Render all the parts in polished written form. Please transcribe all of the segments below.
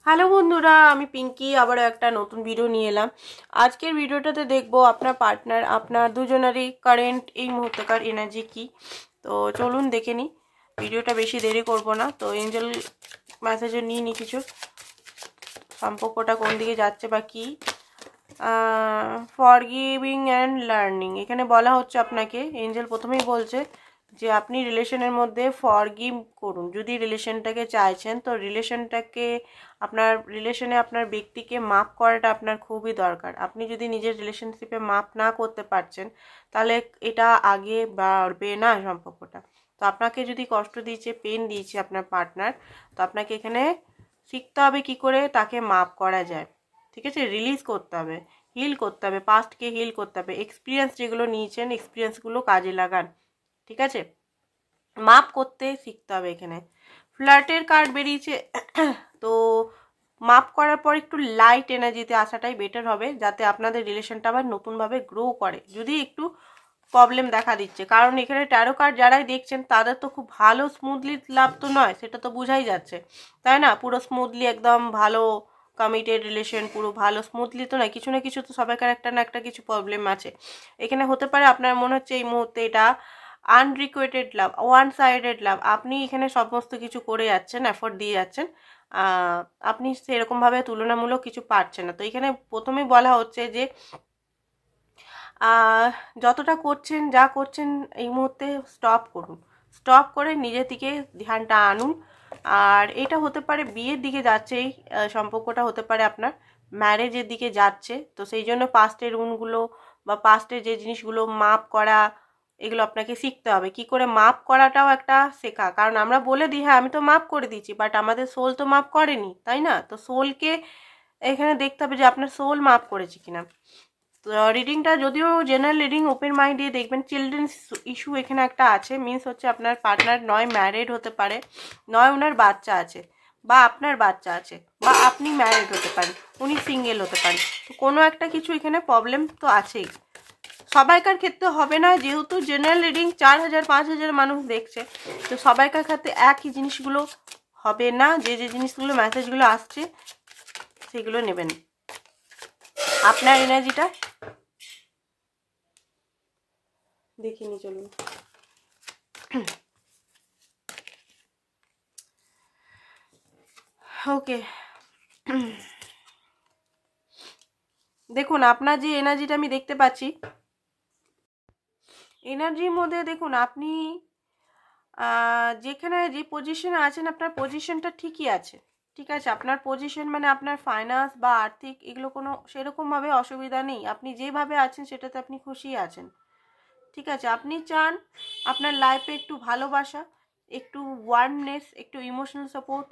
Hello বন্ধুরা, আমি পিঙ্কি আবারও একটা নতুন ভিডিও নিয়ে এলাম। আজকের ভিডিওটাতে দেখবো আপনার পার্টনার, আপনার দুজনেরই কারেন্ট এই মুহূর্তেকার এনার্জি কি। তো চলুন দেখে নিই, ভিডিওটা বেশি দেরি করব না। তো এঞ্জেল মেসেজে নিয়ে নিই কিছু, সম্পর্কটা কোন দিকে যাচ্ছে বা কি। ফরগিভিং অ্যান্ড লার্নিং এখানে বলা হচ্ছে আপনাকে। এঞ্জেল প্রথমেই বলছে যে আপনি রিলেশনের মধ্যে ফরগিভ করুন। যদি রিলেশনটাকে চাইছেন তো রিলেশনে আপনার ব্যক্তিকে মাপ করাটা আপনার খুবই দরকার। আপনি যদি নিজের রিলেশনশিপে মাপ না করতে পারছেন তাহলে এটা আগে বাড়বে না সম্পর্কটা। তো আপনাকে যদি কষ্ট দিয়েছে, পেন দিয়েছে আপনার পার্টনার, তো আপনাকে এখানে শিখতে হবে কি করে তাকে মাপ করা যায়। ঠিক আছে, রিলিজ করতে হবে, হিল করতে হবে, পাস্টকে হিল করতে হবে। এক্সপিরিয়েন্স যেগুলো নিয়েছেন এক্সপিরিয়েন্সগুলো কাজে লাগান। ঠিক আছে, মাপ করতে শিখতে হবে। এখানে ফ্ল্যাটের কার্ড বেরিয়েছে তো মাপ করার পর একটু লাইট এনার্জিতে আসাটাই বেটার হবে, যাতে আপনাদের রিলেশনটা আবার নতুনভাবে গ্রো করে। যদি একটু প্রবলেম দেখা দিচ্ছে, কারণ এখানে ট্যারো কার্ড যারাই দেখছেন তাদের তো খুব ভালো স্মুথলি লাভ তো নয়, সেটা তো বোঝাই যাচ্ছে, তাই না? পুরো স্মুথলি একদম ভালো কমিটেড রিলেশন পুরো ভালো স্মুথলি তো নয়, কিছু না কিছু তো সবাইকার একটা না একটা কিছু প্রবলেম আছে। এখানে হতে পারে আপনার মনে হচ্ছে এই মুহূর্তে এটা আনরিকোয়েটেড লাভ, ওয়ান সাইডেড লাভ। আপনি এখানে সমস্ত কিছু করে যাচ্ছেন, এফোর্ট দিয়ে যাচ্ছেন, আপনি সেরকমভাবে তুলনামূলক কিছু পাচ্ছেন না। তো এখানে প্রথমেই বলা হচ্ছে যে যতটা করছেন, যা করছেন এই মুহূর্তে স্টপ করুন, স্টপ করে নিজে থেকে ধ্যানটা আনুন। আর এটা হতে পারে বিয়ের দিকে যাচ্ছে, এই সম্পর্কটা হতে পারে আপনার ম্যারেজের দিকে যাচ্ছে। তো সেই জন্য পাস্টের রুনগুলো বা পাস্টের যে জিনিসগুলো মাপ করা, এগুলো আপনাকে শিখতে হবে। কি করে মাপ করাটাও একটা শেখা, কারণ আমরা বলে দিই হ্যাঁ আমি তো মাপ করে দিচ্ছি, বাট আমাদের সোল তো মাপ করেনি, তাই না? তো সোলকে এখানে দেখতে হবে যে আপনার সোল মাপ করেছে কিনা। রিডিংটা যদিও জেনারেল রিডিং, ওপেন মাইন্ড দিয়ে দেখবেন। চিলড্রেন্স ইস্যু এখানে একটা আছে, মিনস হচ্ছে আপনার পার্টনার নয় ম্যারিড হতে পারে, নয় ওনার বাচ্চা আছে, বা আপনার বাচ্চা আছে, বা আপনি ম্যারিড হতে পারেন, উনি সিঙ্গেল হতে পারেন। তো কোনো একটা কিছু এখানে প্রবলেম তো আছেই, সবাইকার ক্ষেত্রে হবে না, যেহেতু জেনারেল রিডিং 4000 5000 মানুষ দেখছে, তো সবাইকার ক্ষেত্রে একই জিনিসগুলো হবে না। যে যে জিনিসগুলো মেসেজগুলো আসছে সেগুলো নেবেন। আপনার এনার্জিটা দেখিনি, চলুন। ওকে, দেখুন আপনার যে এনার্জিটা আমি দেখতে পাচ্ছি, এনার্জির মধ্যে দেখুন আপনি যেখানে যে পজিশনে আছেন আপনার পজিশনটা ঠিকই আছে। ঠিক আছে, আপনার পজিশন মানে আপনার ফাইন্যান্স বা আর্থিক এগুলো কোনো সেরকমভাবে অসুবিধা নেই। আপনি যেভাবে আছেন সেটাতে আপনি খুশি আছেন। ঠিক আছে, আপনি চান আপনার লাইফে একটু ভালোবাসা, একটু ওয়ার্মনেস, একটু ইমোশনাল সাপোর্ট,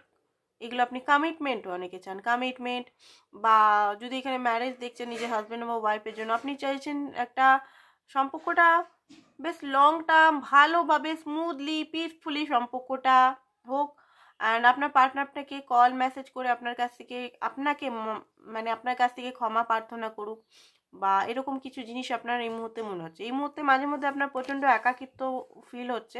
এগুলো আপনি কমিটমেন্টও অনেকে চান, কমিটমেন্ট। বা যদি এখানে ম্যারেজ দেখছেন নিজের হাজব্যান্ড বা ওয়াইফের জন্য, আপনি চাইছেন একটা সম্পর্কটা বেশ লং টার্ম ভালোভাবে স্মুথলি পিসফুলি সম্পর্কটা হোক। অ্যান্ড আপনার পার্টনার আপনাকে কল মেসেজ করে আপনার কাছ থেকে মানে আপনার কাছ থেকে ক্ষমা প্রার্থনা করুক, বা এরকম কিছু জিনিস আপনার এই মুহূর্তে মনে হচ্ছে। এই মুহূর্তে মাঝে মধ্যে আপনার প্রচণ্ড একাকিত্ব ফিল হচ্ছে,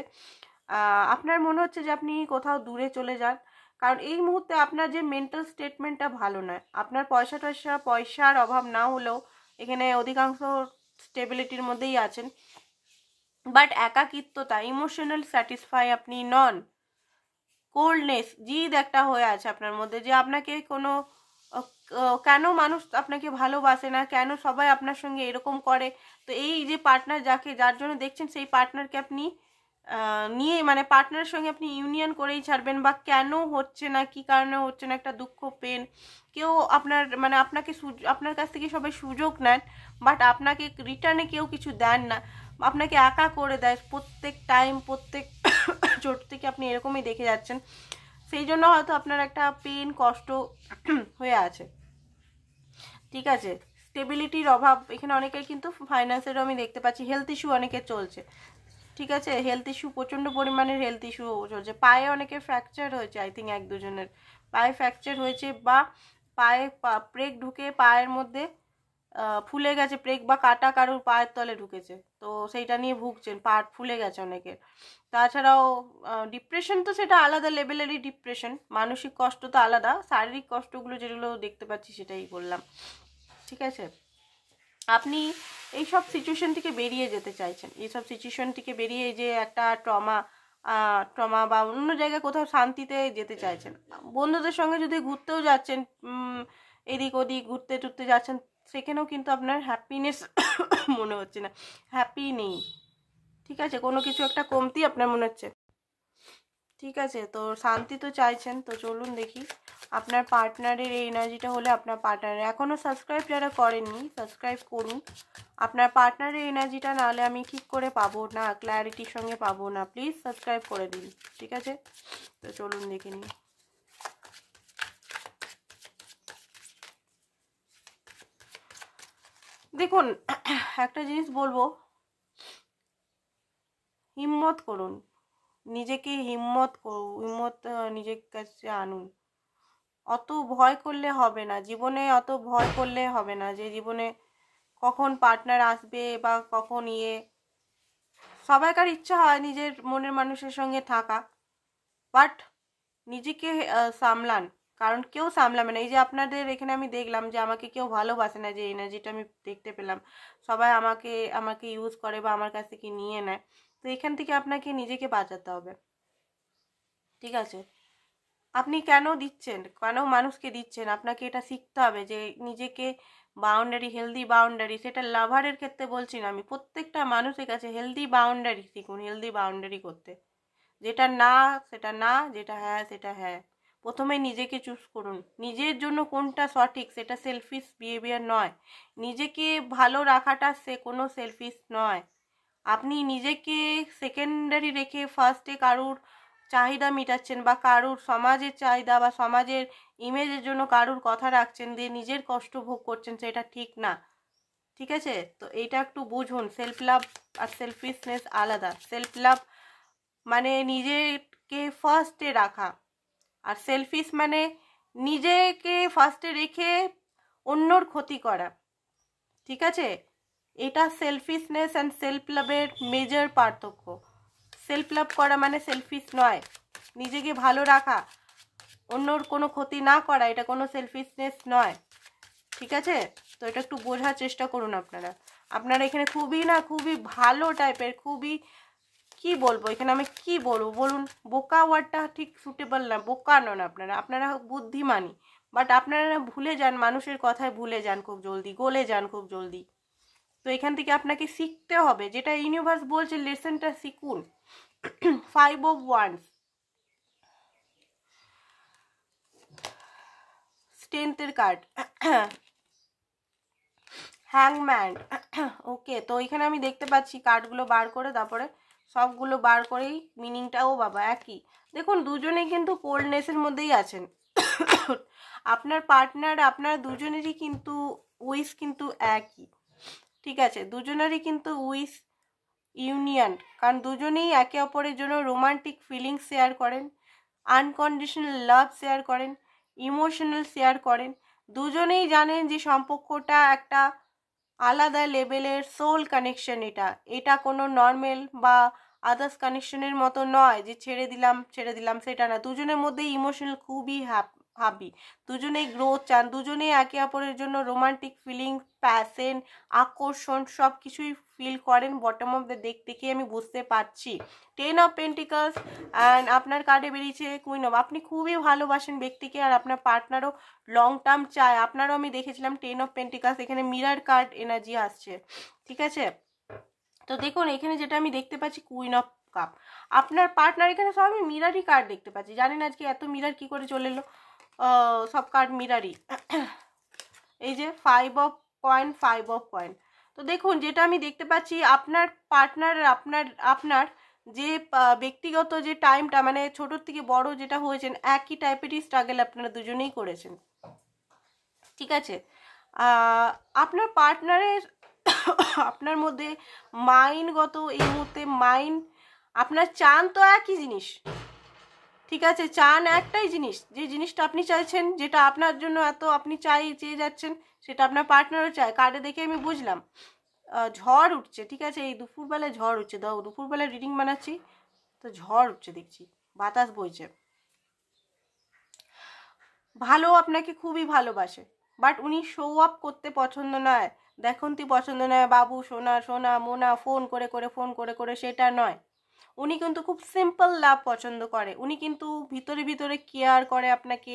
আপনার মনে হচ্ছে যে আপনি কোথাও দূরে চলে যান, কারণ এই মুহূর্তে আপনার যে মেন্টাল স্টেটমেন্টটা ভালো নয়। আপনার পয়সার অভাব না হলেও এখানে অধিকাংশ স্টেবিলিটির মধ্যেই আছেন, বাট একাকিত্বতা, ইমোশনাল স্যাটিসফাই আপনি নন। কোল্ডনেস, জিদ একটা হয়ে আছে আপনার মধ্যে, যে আপনাকে কোনো কেন মানুষ আপনাকে ভালোবাসে না, কেন সবাই আপনার সঙ্গে এরকম করে। তো এই যে পার্টনার যার জন্য দেখছেন, সেই পার্টনারকে আপনি নিয়ে মানে পার্টনারের সঙ্গে আপনি ইউনিয়ন করেই ছাড়বেন, বা কেন হচ্ছে না, কি কারণে হচ্ছে না, একটা দুঃখ পেন। কেউ আপনার কাছ থেকে সবাই সুযোগ নেন, বাট আপনাকে রিটার্নে কেউ কিছু দেন না, আপনাকে একা করে দেয় প্রত্যেক টাইম, প্রত্যেক ছোট থেকে আপনি এরকমই দেখে যাচ্ছেন। সেই জন্য হয়তো আপনার একটা পেন কষ্ট হয়ে আছে। ঠিক আছে, স্টেবিলিটির অভাব এখানে অনেকের, কিন্তু ফাইন্যান্সেরও আমি দেখতে পাচ্ছি। হেলথ ইস্যু অনেকের চলছে। ঠিক আছে, হেলথ ইস্যু, প্রচণ্ড পরিমাণের হেলথ ইস্যু চলছে। পায়ে অনেকের ফ্র্যাকচার হয়েছে, আই থিঙ্ক 1-2 জনের পায়ে ফ্র্যাকচার হয়েছে, বা পায়ে ব্রেক ঢুকে পায়ের মধ্যে ফুলে গেছে, প্রেক বা কাটা কারোর পায়ের তলে ঢুকেছে, তো সেইটা নিয়ে ভুগছেন, পা ফুলে গেছে অনেকের। তাছাড়াও ডিপ্রেশন তো সেটা আলাদা লেভেলেরই ডিপ্রেশন, মানসিক কষ্ট তো আলাদা, শারীরিক কষ্টগুলো যেগুলো দেখতে পাচ্ছি সেটাই বললাম। ঠিক আছে, আপনি এইসব সিচুয়েশন থেকে বেরিয়ে যেতে চাইছেন, এইসব সিচুয়েশন থেকে বেরিয়ে যে একটা ট্রমা বা অন্য জায়গায় কোথাও শান্তিতে যেতে চাইছেন। বন্ধুদের সঙ্গে যদি ঘুরতেও যাচ্ছেন, এদিক ওদিক ঘুরতে টুরতে যাচ্ছেন, সেখানেও কিন্তু আপনার হ্যাপিনেস মনে হচ্ছে না, হ্যাপি নেই। ঠিক আছে, কোনো কিছু একটা কমতি আপনার মনে হচ্ছে। ঠিক আছে, তো শান্তি তো চাইছেন, তো চলুন দেখি আপনার পার্টনারের এই এনার্জিটা হলে আপনার পার্টনারের, এখনও সাবস্ক্রাইব যারা করেননি সাবস্ক্রাইব করুন। আপনার পার্টনারের এনার্জিটা না হলে আমি ঠিক করে পাবো না, ক্ল্যারিটির সঙ্গে পাবো না, প্লিজ সাবস্ক্রাইব করে দিন। ঠিক আছে, তো চলুন দেখে নিই। দেখুন, একটা জিনিস বলবো, হিম্মত করুন, নিজেকে হিম্মত নিজের কাছে আনুন। অত ভয় করলে হবে না জীবনে, অত ভয় করলে হবে না যে জীবনে কখন পার্টনার আসবে বা কখন সবাইকার ইচ্ছা হয় নিজের মনের মানুষের সঙ্গে থাকা, বাট নিজেকে সামলান, কারণ কেউ সামলাবে না। এই যে আপনাদের এখানে আমি দেখলাম যে আমাকে কেউ ভালোবাসে না, যে এনার্জিটা আমি দেখতে পেলাম, সবাই আমাকে আমাকে ইউজ করে বা আমার কাছ থেকে নিয়ে নেয়, তো এখান থেকে আপনাকে নিজেকে বাঁচাতে হবে। ঠিক আছে, আপনি কেন দিচ্ছেন, কেন মানুষকে দিচ্ছেন, আপনাকে এটা শিখতে হবে যে নিজেকে বাউন্ডারি, হেলদি বাউন্ডারি, সেটা লাভারের ক্ষেত্রে বলছি না আমি, প্রত্যেকটা মানুষের কাছে হেলদি বাউন্ডারি শিখুন, হেলদি বাউন্ডারি করতে, যেটা না সেটা না, যেটা হ্যাঁ সেটা হ্যাঁ। প্রথমে নিজেকে চুজ করুন, নিজের জন্য কোনটা সঠিক, সেটা সেলফিশ বিহেভিয়ার নয়, নিজেকে ভালো রাখাটা সে কোনো সেলফিশ নয়। আপনি নিজেকে সেকেন্ডারি রেখে ফার্স্টে কারুর চাহিদা মেটাচ্ছেন বা কারুর সমাজের চাহিদা বা সমাজের ইমেজের জন্য কারুর কথা রাখছেন, দিয়ে নিজের কষ্ট ভোগ করছেন, সেটা ঠিক না। ঠিক আছে, তো এইটা একটু বুঝুন, সেলফ লাভ আর সেলফিশনেস আলাদা। সেলফ লাভ মানে নিজেকে ফার্স্টে রাখা, আর সেলফিশ মানে নিজেকে ফার্স্টে রেখে অন্যর ক্ষতি করা। ঠিক আছে, এটা সেলফিশনেস অ্যান্ড সেলফ লাভের মেজর পার্থক্য। সেলফ লাভ করা মানে সেলফিশ নয়, নিজেকে ভালো রাখা, অন্যর কোনো ক্ষতি না করা, এটা কোনো সেলফিশনেস নয়। ঠিক আছে, তো এটা একটু বোঝার চেষ্টা করুন আপনারা। আপনারা এখানে খুবই ভালো টাইপের, খুবই কি বলবো এখানে আমি, কি বলবো বলুন, বোকা ওয়ার্ডটা ঠিক সুটেবল না, বোকা নন আপনারা, আপনারা বুদ্ধিমানী, বাট আপনারা ভুলে যান, মানুষের কথায় ভুলে যান খুব জলদি, গলে যান খুব জলদি। তো এখান থেকে আপনাকে শিখতে হবে, যেটা ইউনিভার্স বলছে লেসনটা শিখুন। 5 of Wands, স্ট্রেংথের কার্ড, হ্যাংম্যান। ওকে, তো এখানে আমি দেখতে পাচ্ছি কার্ডগুলো বার করে, তারপরে সবগুলো বার করেই মিনিংটাও বাবা একই। দেখুন, দুজনেই কিন্তু কোল্ডনেসের মধ্যেই আছেন। আপনার পার্টনার, আপনার দুজনেরই কিন্তু উইশ কিন্তু একই। ঠিক আছে, দুজনেরই কিন্তু উইশ ইউনিয়ন, কারণ দুজনেই একে অপরের জন্য রোমান্টিক ফিলিংস শেয়ার করেন, আনকন্ডিশনাল লাভ শেয়ার করেন, ইমোশনাল শেয়ার করেন। দুজনেই জানেন যে সম্পর্কটা একটা আলাদা লেভেলের সোল কানেকশন, এটা কোনো নর্মাল বা আদার্স কানেকশনের মতো নয় যে ছেড়ে দিলাম, সেটা না। দুজনের মধ্যে ইমোশনাল খুবই হাবি, দুজনেই গ্রোথ চান, দুজনেই একে অপরের জন্য রোমান্টিক ফিলিং, প্যাশন, আকর্ষণ সব কিছুই ফিল করেন। বটম অফ দ্য ডেক দেখে আমি বুঝতে পারছি। 10 অফ পেন্টিকলস অ্যান্ড আপনার কার্ডে বেরিয়েছে কুইন অফ। আপনি খুবই ভালোবাসেন ব্যক্তিকে, আর আপনার পার্টনারও লং টার্ম চায়। আপনারও আমি দেখেছিলাম 10 অফ পেন্টিকলস, এখানে মিরার কার্ড এনার্জি আসছে। ঠিক আছে, তো দেখুন এখানে যেটা আমি দেখতে পাচ্ছি কুইন অফ কাপ, আপনার পার্টনার, এখানে সব আমি মিরারই কার্ড দেখতে পাচ্ছি, জানেন আজকে এত মিরার কি করে চলে এলো, সব কার্ড মিরারই। এই যে 5 অফ কয়েন। তো দেখুন যেটা আমি দেখতে পাচ্ছি, আপনার পার্টনার, আপনার যে ব্যক্তিগত যে টাইমটা, মানে ছোটোর থেকে বড় যেটা হয়েছেন, একই টাইপেরই স্ট্রাগল আপনারা দুজনেই করেছেন। ঠিক আছে, আপনার পার্টনারের আপনার মধ্যে মাইন্ডগত, এই মুহূর্তে মাইন্ড আপনার চান তো একই জিনিস, ঠিক আছে, চান একটাই জিনিস, যে জিনিসটা আপনি চাইছেন, যেটা আপনার জন্য এত আপনি চেয়ে যাচ্ছেন, সেটা আপনার পার্টনারও চায়। কার্ডে দেখে আমি বুঝলাম ঝড় উঠছে। ঠিক আছে, এই দুপুরবেলায় ঝড় উঠছে, দুপুরবেলায় রিডিং বানাচ্ছি তো ঝড় উঠছে, দেখছি বাতাস বইছে। ভালো, আপনাকে খুবই ভালোবাসে, বাট উনি শো আপ করতে পছন্দ নয়, দেখন্তি পছন্দ নয়, বাবু সোনা সোনা মোনা ফোন করে করে সেটা নয়। উনি কিন্তু খুব সিম্পল লাভ পছন্দ করে। উনি কিন্তু ভিতরে ভিতরে কেয়ার করে আপনাকে,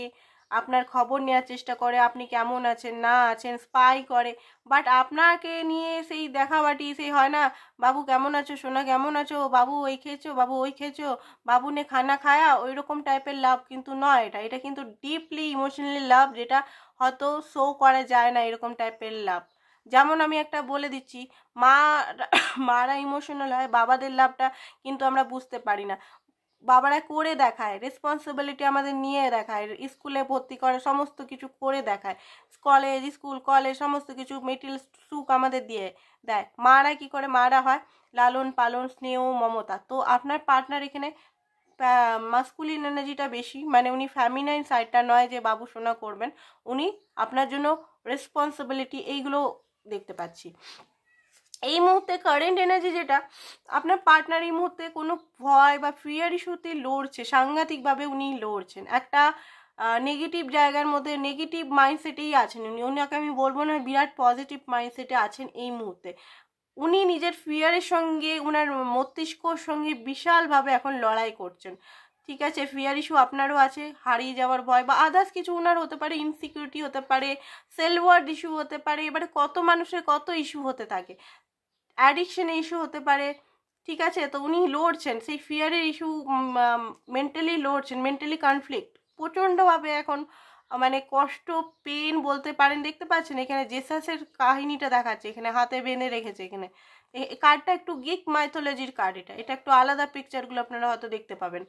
আপনার খবর নেওয়ার চেষ্টা করে, আপনি কেমন আছেন না আছেন, স্পাই করে। বাট আপনাকে নিয়ে সেই দেখাবাটি, সেই হয় না, বাবু কেমন আছো, সোনা কেমন আছো, বাবু এই খেয়েছো, বাবু ওই খেয়েছো, বাবু নে খানা খায়া, ওই রকম টাইপের লাভ কিন্তু নয়। এটা কিন্তু ডিপলি ইমোশনালি লাভ, যেটা হয়তো শো করা যায় না, এরকম টাইপের লাভ। যেমন আমি একটা বলে দিচ্ছি, মা মারা ইমোশনাল হয়, বাবাদের লাভটা কিন্তু আমরা বুঝতে পারি না। বাবারা করে দেখায়, রেসপন্সিবিলিটি আমাদের নিয়ে দেখায়, স্কুলে ভর্তি করে, সমস্ত কিছু করে দেখায়, স্কুল কলেজ সমস্ত কিছু মেটেরিয়াল সুখ আমাদের দিয়ে দেয়। মারা কি করে, মারা হয় লালন পালন স্নেহ মমতা। তো আপনার পার্টনার এখানে মাস্কুলিন এনার্জিটা বেশি, মানে উনি ফ্যামিনাইন সাইডটা নয় যে বাবু সোনা করবেন, উনি আপনার জন্য রেসপন্সিবিলিটি এইগুলো দেখতে পাচ্ছি। এই মুহূর্তে কারেন্ট এনার্জি যেটা, আপনার পার্টনার এই মুহূর্তে কোনো ভয় বা ফিয়ার ইস্যুতে লড়ছে, সাংঘাতিকভাবে উনি লড়ছেন, একটা নেগেটিভ জায়গার মধ্যে, নেগেটিভ মাইন্ডসেটেই আছেন উনি। ওনাকে আমি বলবো না বিরাট পজিটিভ মাইন্ডসেটে আছেন এই মুহূর্তে। উনি নিজের ফিয়ারের সঙ্গে, উনার মস্তিষ্কর সঙ্গে বিশালভাবে এখন লড়াই করছেন। ঠিক আছে, ফিয়ার ইস্যু আপনারও আছে, হারিয়ে যাওয়ার ভয় বা আদার্স কিছু উনার হতে পারে, ইনসিকিউরিটি হতে পারে, সেলফ ওয়ার্থ ইস্যু হতে পারে। এবারে কত মানুষের কত ইস্যু হতে থাকে, অ্যাডিকশন ইস্যু হতে পারে। ঠিক আছে, তো উনি লড়ছেন সেই ফিয়ারের ইস্যু, মেন্টালি লড়ছেন, মেন্টালি কনফ্লিক্ট প্রচণ্ডভাবে এখন, মানে কষ্ট পেন বলতে পারেন। দেখতে পাচ্ছেন এখানে জেসাসের কাহিনীটা দেখাচ্ছে, এখানে হাতে বেঁধে রেখেছে। এখানে কার্ডটা একটু গিক মাইথোলজির কার্ড, এটা একটু আলাদা, পিকচারগুলো আপনারা হয়তো দেখতে পাবেন।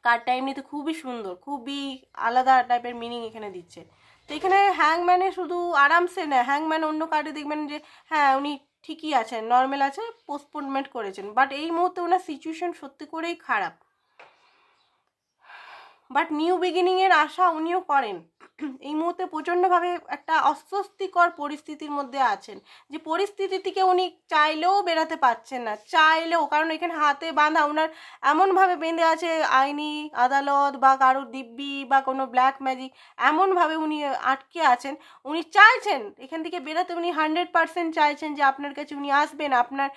কার্ডটা এমনিতে খুবই সুন্দর, খুবই আলাদা টাইপের মিনিং এখানে দিচ্ছে। তো এখানে হ্যাংম্যানে শুধু আরামসে না, হ্যাংম্যান অন্য কার্ডে দেখবেন যে হ্যাঁ উনি ঠিকই আছেন, নর্মাল আছে, পোস্টপোনমেন্ট করেছেন, বাট এই মুহূর্তে ওনার সিচুয়েশন সত্যি করেই খারাপ। বাট নিউ বিগিনিংয়ের আশা উনিও করেন। এই মুহূর্তে প্রচণ্ডভাবে একটা অস্বস্তিকর পরিস্থিতির মধ্যে আছেন, যে পরিস্থিতি থেকে উনি চাইলেও বেরাতে পারছেন না, চাইলেও, কারণ এখানে হাতে বাঁধা, ওনার এমনভাবে বেঁধে আছে আইনি আদালত বা কারোর দিব্যি বা কোনো ব্ল্যাক ম্যাজিক, এমনভাবে উনি আটকে আছেন। উনি চাইছেন এখান থেকে বেরাতে, উনি 100% চাইছেন যে আপনার কাছে উনি আসবেন, আপনার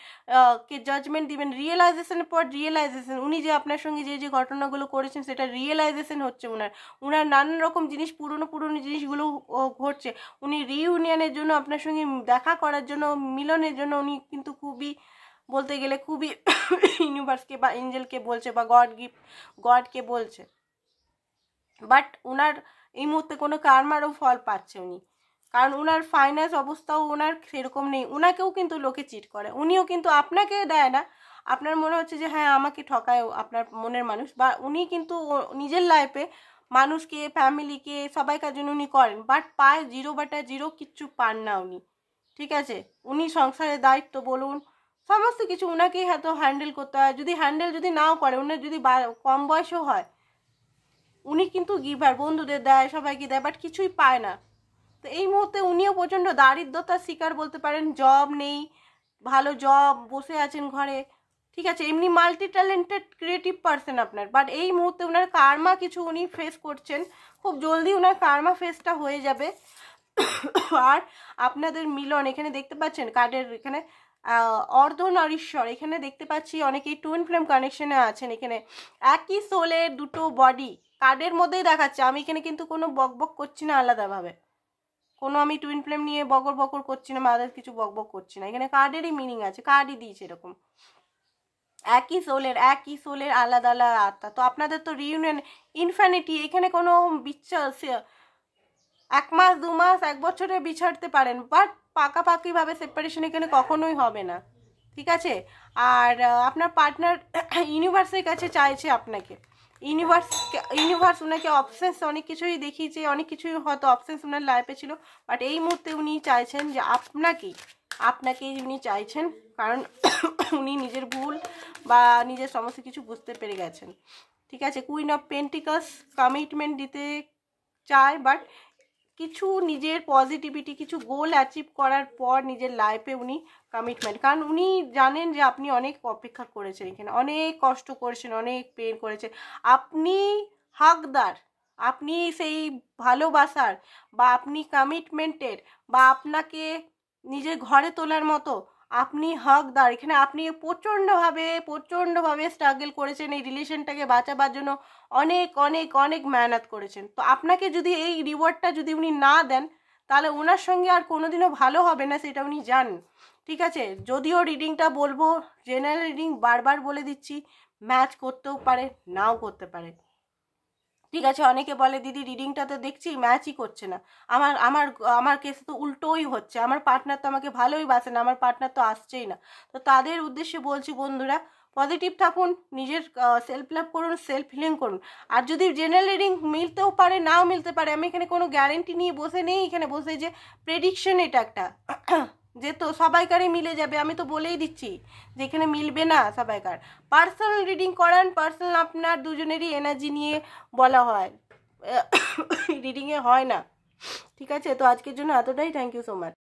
কে জাজমেন্ট দিবেন, রিয়েলাইজেশনের পর রিয়েলাইজেশন, উনি যে আপনার সঙ্গে যে যে ঘটনাগুলো করেছেন সেটা রিয়েলাইজেশন হচ্ছে উনার নানান রকম জিনিস, পুরনো জিনিসগুলো ঘটছে। উনি রিইউনিয়নের জন্য, আপনার সঙ্গে দেখা করার জন্য, মিলনের জন্য উনি কিন্তু খুবই, বলতে গেলে খুবই ইউনিভার্সকে বা এঞ্জেলকে বলছে বা গডকে বলছে। বাট উনার এই মুহূর্তে কোনো কার্মারও ফল পাচ্ছে উনি, কারণ উনার ফাইন্যান্স অবস্থাও ওনার সেরকম নেই। উনাকেও কিন্তু লোকে চিট করে, উনিও কিন্তু আপনাকে দেয় না। আপনার মনে হচ্ছে যে হ্যাঁ আমাকে ঠকায় আপনার মনের মানুষ, বা উনি কিন্তু নিজের লাইফে মানুষকে, ফ্যামিলিকে, সবাইকার জন্য উনি করেন, বাট পায় 0/0, কিচ্ছু পান না উনি। ঠিক আছে, উনি সংসারের দায়িত্ব বলুন, সমস্ত কিছু উনাকেই হয়তো হ্যান্ডেল করতে হয়। যদি নাও করে, উনার যদি কম বয়সও হয়, উনি কিন্তু গিভার, বন্ধুদের দেয়, সবাইকে দেয়, বাট কিছুই পায় না। তো এই মুহূর্তে উনিও প্রচণ্ড দারিদ্রতার শিকার বলতে পারেন, জব নেই, ভালো জব, বসে আছেন ঘরে। ঠিক আছে, এমনি মাল্টি ট্যালেন্টেড ক্রিয়েটিভ পার্সন আপনার, বাট এই মুহূর্তে ওনার কার্মা কিছু উনি ফেস করছেন, খুব জলদি ওনার কার্মা ফেসটা হয়ে যাবে। আর আপনাদের মিলন এখানে দেখতে পাচ্ছেন কার্ডের এখানে অর্ধনারীশ্বর, এখানে দেখতে পাচ্ছি অনেকেই টুইন ফ্লেম কানেকশনে আছেন। এখানে একই সোলের দুটো বডি কার্ডের মধ্যেই দেখাচ্ছে। আমি এখানে কিন্তু কোনো বকবক করছি না আলাদাভাবে, কোনো আমি টুইন ফ্লেম নিয়ে বকর করছি না, আদার কিছু বকবক করছি না। এখানে কার্ডেরই মিনিং আছে, কার্ডই দিয়েছে এরকম, একই সোলের আলাদা আলাদা আত্মা। তো আপনাদের তো রিইউনিয়ন ইনফিনিটি, এখানে কোনো বিশ্বাস 1 মাস 2 মাস 1 বছরে বিছাড়তে পারেন, বাট পাকাপাকিভাবে সেপারেশন এখানে কখনোই হবে না। ঠিক আছে, আর আপনার পার্টনার ইউনিভার্সের কাছে চাইছে আপনাকে, ইউনিভার্স ওনাকে অপশনস অনেক কিছুই দেখিয়েছে, অনেক কিছুই হয়তো অপশনস ওনার লাইফে ছিল, বাট এই মুহূর্তে উনি চাইছেন যে আপনাকেই উনি চাইছেন, কারণ উনি নিজের ভুল বা নিজের সমস্ত কিছু বুঝতে পেরে গেছেন। ঠিক আছে। কুইন অফ পেন্টিকালস কমিটমেন্ট দিতে চায়, বাট কিছু নিজের পজিটিভিটি, কিছু গোল অ্যাচিভ করার পর নিজের লাইফে উনি কমিটমেন্ট, কারণ উনি জানেন যে আপনি অনেক অপেক্ষা করেছেন, এখানে অনেক কষ্ট করেছেন, অনেক পেন করেছেন, আপনি হকদার, আপনি সেই ভালোবাসার বা আপনি কমিটমেন্টের বা আপনাকে নিজের ঘরে তোলার মতো আপনি হকদার। এখানে আপনি প্রচণ্ডভাবে স্ট্রাগল করেছেন এই রিলেশনটাকে বাঁচাবার জন্য, অনেক অনেক অনেক মেহনত করেছেন। তো আপনাকে যদি এই রিওয়ার্ডটা যদি উনি না দেন তাহলে ওনার সঙ্গে আর কোনোদিনও ভালো হবে না, সেটা উনি জানেন। ঠিক আছে, যদিও রিডিংটা বলবো জেনারেল রিডিং, বারবার বলে দিচ্ছি, ম্যাচ করতেও পারে, নাও করতে পারে। ঠিক আছে, অনেকে বলে দিদি রিডিংটা তো দেখছি ম্যাচই করছে না, আমার আমার আমার কেসে তো উল্টোই হচ্ছে, আমার পার্টনার তো আমাকে ভালোই বাসে না, আমার পার্টনার তো আসছেই না। তো তাদের উদ্দেশ্যে বলছি বন্ধুরা, পজিটিভ থাকুন, নিজের সেলফ লাভ করুন, সেলফ হিলিং করুন। আর যদি জেনারেল রিডিং মিলতেও পারে, নাও মিলতে পারে, আমি এখানে কোনো গ্যারেন্টি নিয়ে বসে নেই, এখানে বসে যে প্রেডিকশন এটা একটা যে তো সবাইকারই মিলে যাবে, আমি তো বলেই দিচ্ছি যে এখানে মিলবে না সবাইকার। পার্সোনাল রিডিং করান, পার্সোনাল আপনার দুজনেরই এনার্জি নিয়ে বলা হয়, রিডিংয়ে হয় না। ঠিক আছে, তো আজকের জন্য এতটাই, থ্যাংক ইউ সো মাচ।